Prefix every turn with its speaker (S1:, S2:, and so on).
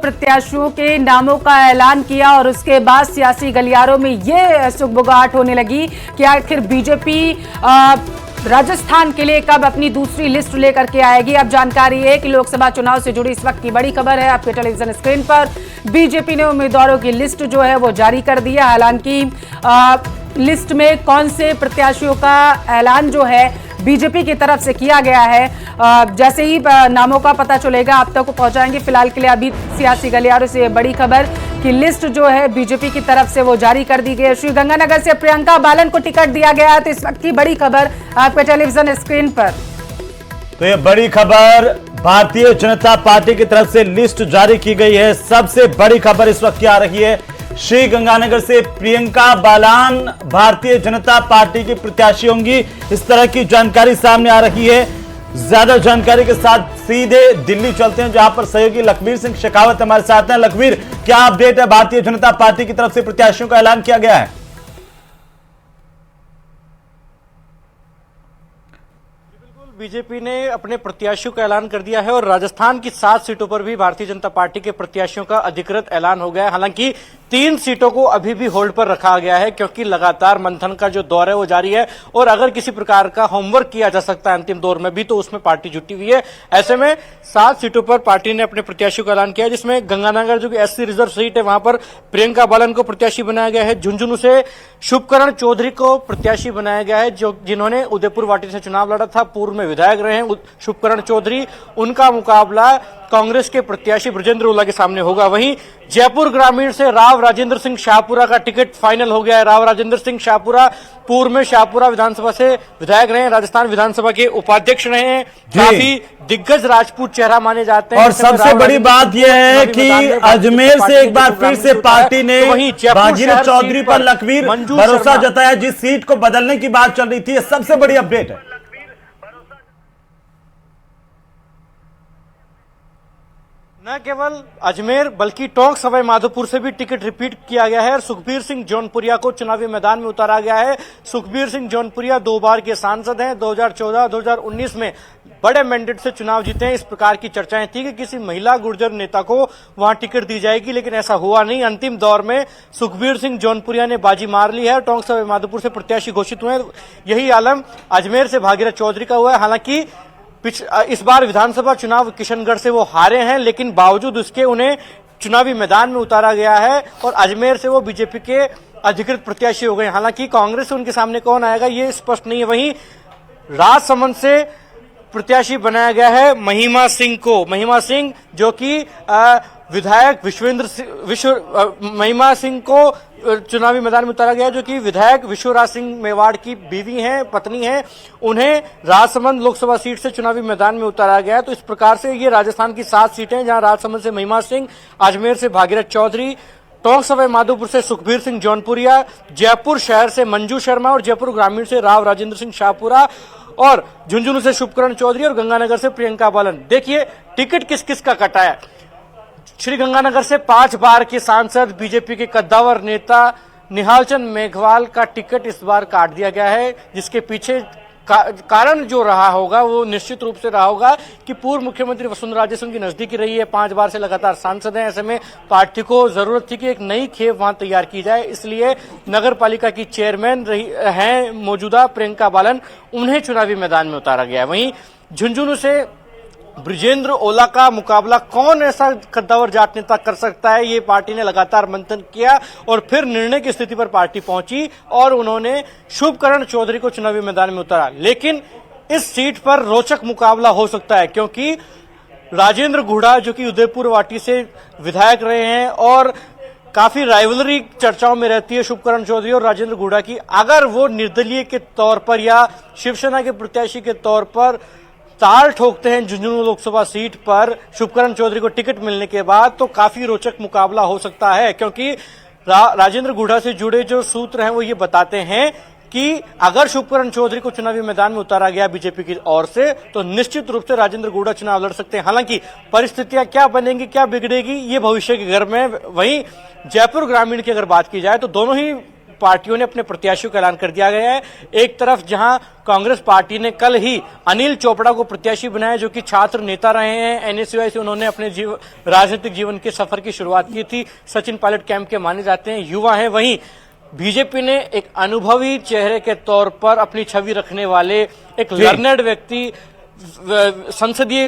S1: प्रत्याशियों के नामों का ऐलान किया और उसके बाद सियासी गलियारों में ये सुगबुगाहट होने लगी कि आखिर बीजेपी राजस्थान के लिए कब अपनी दूसरी लिस्ट लेकर के आएगी। अब जानकारी है कि लोकसभा चुनाव से जुड़ी इस वक्त की बड़ी खबर है आपके टेलीविजन स्क्रीन पर। बीजेपी ने उम्मीदवारों की लिस्ट जो है वो जारी कर दी है। हालांकि लिस्ट में कौन से प्रत्याशियों का ऐलान जो है बीजेपी की तरफ से किया गया है, जैसे ही नामों का पता चलेगा आप तक को पहुंचाएंगे। फिलहाल के लिए अभी सियासी गलियारों से बड़ी खबर कि लिस्ट जो है बीजेपी की तरफ से वो जारी कर दी गई है। श्रीगंगानगर से प्रियंका बालन को टिकट दिया गया है, तो इस वक्त की बड़ी खबर आपके टेलीविजन स्क्रीन पर।
S2: तो ये बड़ी खबर, भारतीय जनता पार्टी की तरफ से लिस्ट जारी की गई है। सबसे बड़ी खबर इस वक्त क्या आ रही है, श्रीगंगानगर से प्रियंका बालन भारतीय जनता पार्टी की प्रत्याशी होंगी, इस तरह की जानकारी सामने आ रही है। ज्यादा जानकारी के साथ सीधे दिल्ली चलते हैं, जहां पर सहयोगी लखवीर सिंह शेखावत हमारे साथ हैं। लखवीर, क्या अपडेट है? भारतीय जनता पार्टी की तरफ से प्रत्याशियों का ऐलान किया गया है।
S3: बीजेपी ने अपने प्रत्याशियों का ऐलान कर दिया है और राजस्थान की 7 सीटों पर भी भारतीय जनता पार्टी के प्रत्याशियों का अधिकृत ऐलान हो गया है। हालांकि 3 सीटों को अभी भी होल्ड पर रखा गया है, क्योंकि लगातार मंथन का जो दौर है वो जारी है और अगर किसी प्रकार का होमवर्क किया जा सकता है अंतिम दौर में भी, तो उसमें पार्टी जुटी हुई है। ऐसे में 7 सीटों पर पार्टी ने अपने प्रत्याशियों का ऐलान किया, जिसमें गंगानगर जो कि एससी रिजर्व सीट है वहां पर प्रियंका बालन को प्रत्याशी बनाया गया है। झुंझुनू से शुभकरण चौधरी को प्रत्याशी बनाया गया है, जिन्होंने उदयपुर वाटी से चुनाव लड़ा था, पूर्व में विधायक रहे हैं शुभकरण चौधरी। उनका मुकाबला कांग्रेस के प्रत्याशी ब्रजेंद्र ओला के सामने होगा। वहीं जयपुर ग्रामीण से राव राजेंद्र सिंह शाहपुरा का टिकट फाइनल हो गया है। राव राजेंद्र सिंह शाहपुरा पूर्व में शाहपुरा विधानसभा से विधायक रहे हैं, राजस्थान विधानसभा के उपाध्यक्ष रहे हैं, काफी दिग्गज राजपूत चेहरा माने जाते हैं।
S2: और सबसे बड़ी बात यह है कि अजमेर से एक बार फिर से पार्टी ने भागीरथ चौधरी पर लखवीर भरोसा जताया, जिस सीट को बदलने की बात चल रही थी। सबसे बड़ी अपडेट है।
S3: न केवल अजमेर बल्कि टोंक सवाई माधोपुर से भी टिकट रिपीट किया गया है और सुखबीर सिंह जौनपुरिया को चुनावी मैदान में उतारा गया है। सुखबीर सिंह जौनपुरिया 2 बार के सांसद हैं, 2014-2019 में बड़े मैंडेट से चुनाव जीते हैं। इस प्रकार की चर्चाएं थी कि किसी महिला गुर्जर नेता को वहां टिकट दी जाएगी, लेकिन ऐसा हुआ नहीं। अंतिम दौर में सुखबीर सिंह जौनपुरिया ने बाजी मार ली है, टोंक सवाई माधोपुर से प्रत्याशी घोषित हुए हैं। यही आलम अजमेर से भागीरथ चौधरी का हुआ है। हालांकि इस बार विधानसभा चुनाव किशनगढ़ से वो हारे हैं, लेकिन बावजूद उसके उन्हें चुनावी मैदान में उतारा गया है और अजमेर से वो बीजेपी के अधिकृत प्रत्याशी हो गए। हालांकि कांग्रेस से उनके सामने कौन आएगा ये स्पष्ट नहीं है। वहीं राजसमंद से प्रत्याशी बनाया गया है महिमा सिंह को। महिमा सिंह जो कि विधायक महिमा सिंह को चुनावी मैदान में उतारा गया, जो कि विधायक विश्वराज सिंह मेवाड़ की बीवी हैं, पत्नी हैं। उन्हें राजसमंद लोकसभा सीट से चुनावी मैदान में उतारा गया है। तो इस प्रकार से ये राजस्थान की 7 सीटें, जहां राजसमंद से महिमा सिंह, अजमेर से भागीरथ चौधरी, टोंक सवाई माधोपुर से सुखबीर सिंह जौनपुरिया, जयपुर शहर से मंजू शर्मा और जयपुर ग्रामीण से राव राजेंद्र सिंह शाहपुरा और झुंझुनू से शुभकरण चौधरी और गंगानगर से प्रियंका बालन। देखिए टिकट किस किस का कटा है। श्रीगंगानगर से 5 बार के सांसद बीजेपी के कद्दावर नेता निहालचंद मेघवाल का टिकट इस बार काट दिया गया है, जिसके पीछे कारण जो रहा होगा वो निश्चित रूप से रहा होगा कि पूर्व मुख्यमंत्री वसुंधरा राजे से उनकी नजदीकी रही है, 5 बार से लगातार सांसद हैं। ऐसे में पार्टी को जरूरत थी कि एक नई खेप वहां तैयार की जाए, इसलिए नगर पालिका की चेयरमैन रही हैं मौजूदा प्रियंका बालन, उन्हें चुनावी मैदान में उतारा गया है। वहीं झुंझुनू से ब्रजेंद्र ओला का मुकाबला कौन ऐसा कद्दावर जाट नेता कर सकता है, ये पार्टी ने लगातार मंथन किया और फिर निर्णय की स्थिति पर पार्टी पहुंची और उन्होंने शुभकरण चौधरी को चुनावी मैदान में उतारा। लेकिन इस सीट पर रोचक मुकाबला हो सकता है, क्योंकि राजेंद्र गुढ़ा जो कि उदयपुर वाटी से विधायक रहे हैं और काफी राइवलरी चर्चाओं में रहती है शुभकरण चौधरी और राजेंद्र गुढ़ा की, अगर वो निर्दलीय के तौर पर या शिवसेना के प्रत्याशी के तौर पर ताल ठोकते हैं झुंझुनू लोकसभा सीट पर शुभकरण चौधरी को टिकट मिलने के बाद, तो काफी रोचक मुकाबला हो सकता है। क्योंकि राजेंद्र गुढ़ा से जुड़े जो सूत्र हैं वो ये बताते हैं कि अगर शुभकरण चौधरी को चुनावी मैदान में उतारा गया बीजेपी की ओर से, तो निश्चित रूप से राजेंद्र गुढ़ा चुनाव लड़ सकते हैं। हालांकि परिस्थितियां क्या बनेंगी, क्या बिगड़ेगी, ये भविष्य के घर में। वहीं जयपुर ग्रामीण की अगर बात की जाए तो दोनों ही पार्टियों ने अपने प्रत्याशियों का ऐलान कर दिया गया है। एक तरफ जहां कांग्रेस पार्टी ने कल ही अनिल चोपड़ा को प्रत्याशी बनाया, जो कि छात्र नेता रहे हैं, एनएसयूआई से उन्होंने अपने राजनीतिक जीवन के सफर की शुरुआत की थी, सचिन पायलट कैंप के माने जाते हैं, युवा हैं। वहीं बीजेपी ने एक अनुभवी चेहरे के तौर पर अपनी छवि रखने वाले एक लर्नर्ड व्यक्ति, संसदीय